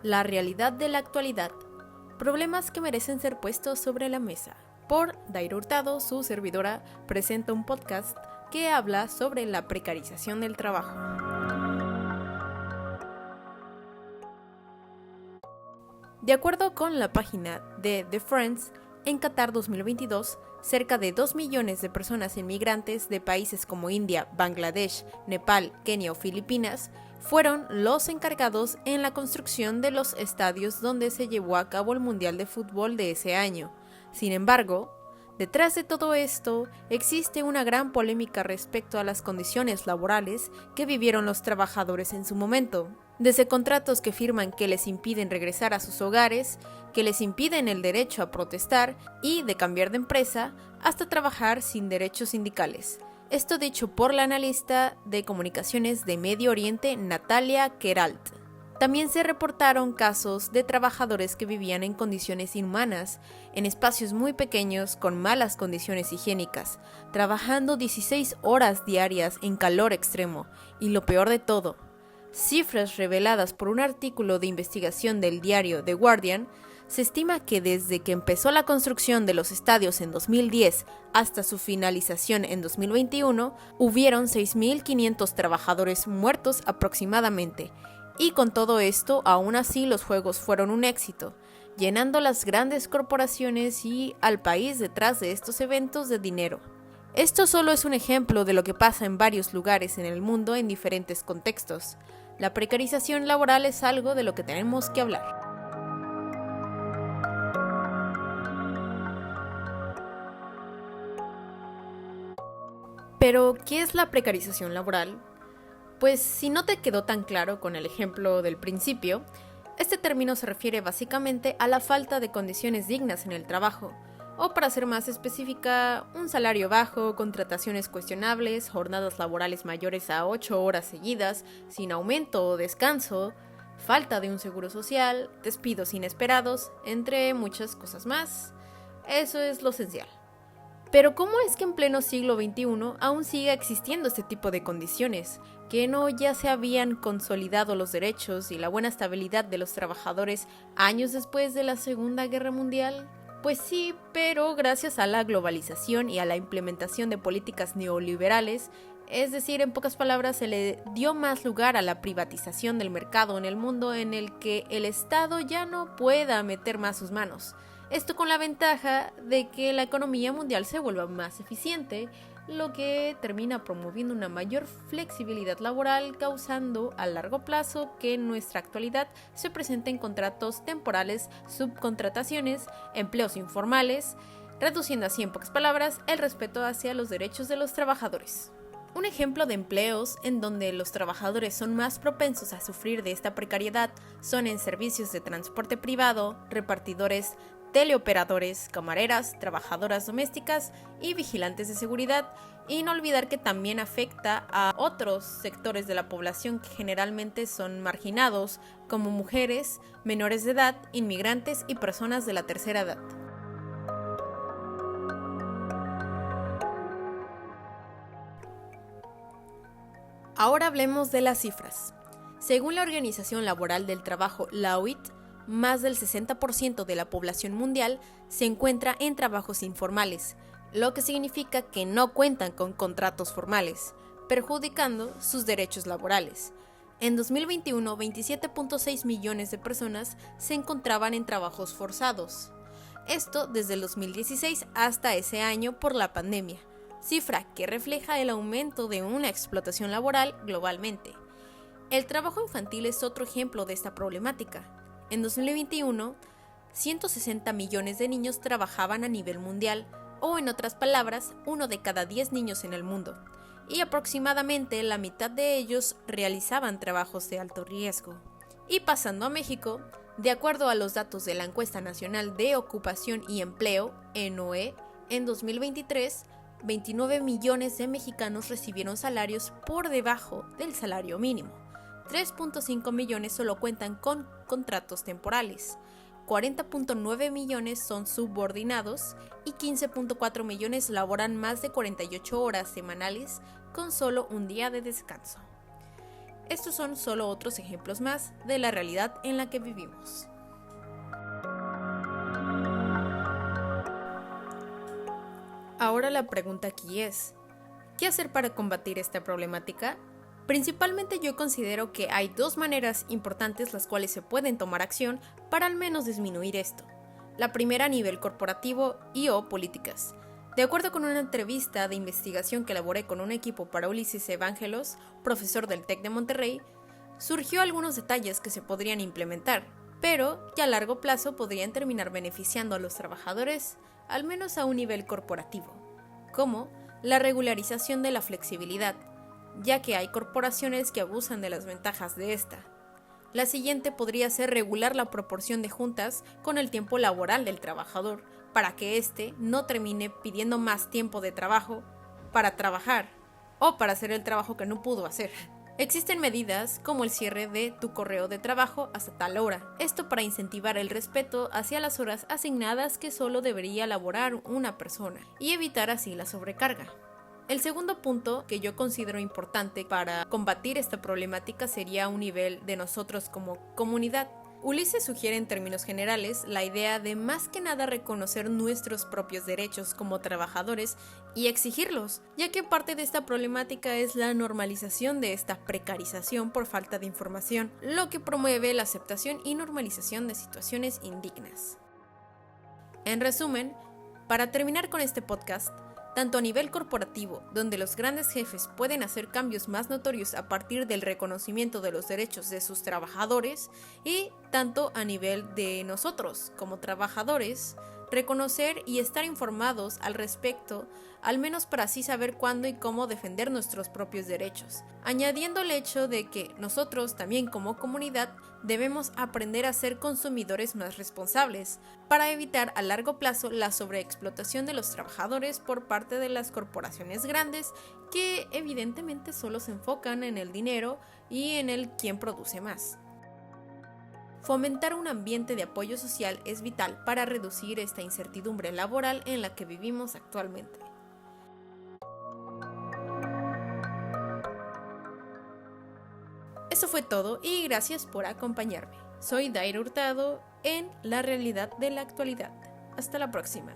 La realidad de la actualidad. Problemas que merecen ser puestos sobre la mesa. Por Daira Hurtado, su servidora, presenta un podcast que habla sobre la precarización del trabajo. De acuerdo con la página de The Friends, en Qatar 2022, cerca de 2 millones de personas inmigrantes de países como India, Bangladesh, Nepal, Kenia o Filipinas fueron los encargados en la construcción de los estadios donde se llevó a cabo el Mundial de Fútbol de ese año. Sin embargo, detrás de todo esto existe una gran polémica respecto a las condiciones laborales que vivieron los trabajadores en su momento. Desde contratos que firman que les impiden regresar a sus hogares, que les impiden el derecho a protestar y de cambiar de empresa, hasta trabajar sin derechos sindicales. Esto dicho por la analista de comunicaciones de Medio Oriente Natalia Queralt. También se reportaron casos de trabajadores que vivían en condiciones inhumanas, en espacios muy pequeños con malas condiciones higiénicas, trabajando 16 horas diarias en calor extremo, y lo peor de todo, cifras reveladas por un artículo de investigación del diario The Guardian, se estima que desde que empezó la construcción de los estadios en 2010 hasta su finalización en 2021, hubieron 6.500 trabajadores muertos aproximadamente. Y con todo esto, aún así los juegos fueron un éxito, llenando las grandes corporaciones y al país detrás de estos eventos de dinero. Esto solo es un ejemplo de lo que pasa en varios lugares en el mundo en diferentes contextos. La precarización laboral es algo de lo que tenemos que hablar. Pero, ¿qué es la precarización laboral? Pues si no te quedó tan claro con el ejemplo del principio, este término se refiere básicamente a la falta de condiciones dignas en el trabajo, o para ser más específica, un salario bajo, contrataciones cuestionables, jornadas laborales mayores a 8 horas seguidas, sin aumento o descanso, falta de un seguro social, despidos inesperados, entre muchas cosas más. Eso es lo esencial. Pero ¿cómo es que en pleno siglo XXI aún sigue existiendo este tipo de condiciones? ¿Que no ya se habían consolidado los derechos y la buena estabilidad de los trabajadores años después de la Segunda Guerra Mundial? Pues sí, pero gracias a la globalización y a la implementación de políticas neoliberales, es decir, en pocas palabras, se le dio más lugar a la privatización del mercado en el mundo en el que el Estado ya no pueda meter más sus manos. Esto con la ventaja de que la economía mundial se vuelva más eficiente, lo que termina promoviendo una mayor flexibilidad laboral, causando a largo plazo que en nuestra actualidad se presenten contratos temporales, subcontrataciones, empleos informales, reduciendo así en pocas palabras el respeto hacia los derechos de los trabajadores. Un ejemplo de empleos en donde los trabajadores son más propensos a sufrir de esta precariedad son en servicios de transporte privado, repartidores, teleoperadores, camareras, trabajadoras domésticas y vigilantes de seguridad, y no olvidar que también afecta a otros sectores de la población que generalmente son marginados, como mujeres, menores de edad, inmigrantes y personas de la tercera edad. Ahora hablemos de las cifras. Según la Organización Laboral del Trabajo, la OIT, más del 60% de la población mundial se encuentra en trabajos informales, lo que significa que no cuentan con contratos formales, perjudicando sus derechos laborales. En 2021, 27.6 millones de personas se encontraban en trabajos forzados. Esto desde el 2016 hasta ese año por la pandemia, cifra que refleja el aumento de una explotación laboral globalmente. El trabajo infantil es otro ejemplo de esta problemática. En 2021, 160 millones de niños trabajaban a nivel mundial, o en otras palabras, 1 de cada 10 niños en el mundo, y aproximadamente la mitad de ellos realizaban trabajos de alto riesgo. Y pasando a México, de acuerdo a los datos de la Encuesta Nacional de Ocupación y Empleo, ENOE, en 2023, 29 millones de mexicanos recibieron salarios por debajo del salario mínimo. 3.5 millones solo cuentan con contratos temporales, 40.9 millones son subordinados y 15.4 millones laboran más de 48 horas semanales con solo un día de descanso. Estos son solo otros ejemplos más de la realidad en la que vivimos. Ahora la pregunta aquí es, ¿qué hacer para combatir esta problemática? Principalmente yo considero que hay dos maneras importantes las cuales se pueden tomar acción para al menos disminuir esto. La primera a nivel corporativo y/o políticas. De acuerdo con una entrevista de investigación que elaboré con un equipo para Ulises Evangelos, profesor del TEC de Monterrey, surgió algunos detalles que se podrían implementar, pero que a largo plazo podrían terminar beneficiando a los trabajadores, al menos a un nivel corporativo, como la regularización de la flexibilidad, ya que hay corporaciones que abusan de las ventajas de esta. La siguiente podría ser regular la proporción de juntas con el tiempo laboral del trabajador, para que éste no termine pidiendo más tiempo de trabajo para trabajar o para hacer el trabajo que no pudo hacer. Existen medidas como el cierre de tu correo de trabajo hasta tal hora, esto para incentivar el respeto hacia las horas asignadas que solo debería laborar una persona y evitar así la sobrecarga. El segundo punto que yo considero importante para combatir esta problemática sería a un nivel de nosotros como comunidad. Ulises sugiere en términos generales la idea de más que nada reconocer nuestros propios derechos como trabajadores y exigirlos, ya que parte de esta problemática es la normalización de esta precarización por falta de información, lo que promueve la aceptación y normalización de situaciones indignas. En resumen, para terminar con este podcast, tanto a nivel corporativo, donde los grandes jefes pueden hacer cambios más notorios a partir del reconocimiento de los derechos de sus trabajadores, y tanto a nivel de nosotros como trabajadores, reconocer y estar informados al respecto, al menos para así saber cuándo y cómo defender nuestros propios derechos, añadiendo el hecho de que nosotros también como comunidad debemos aprender a ser consumidores más responsables, para evitar a largo plazo la sobreexplotación de los trabajadores por parte de las corporaciones grandes que evidentemente solo se enfocan en el dinero y en el quién produce más. Fomentar un ambiente de apoyo social es vital para reducir esta incertidumbre laboral en la que vivimos actualmente. Eso fue todo y gracias por acompañarme. Soy Daira Hurtado en La Realidad de la Actualidad. Hasta la próxima.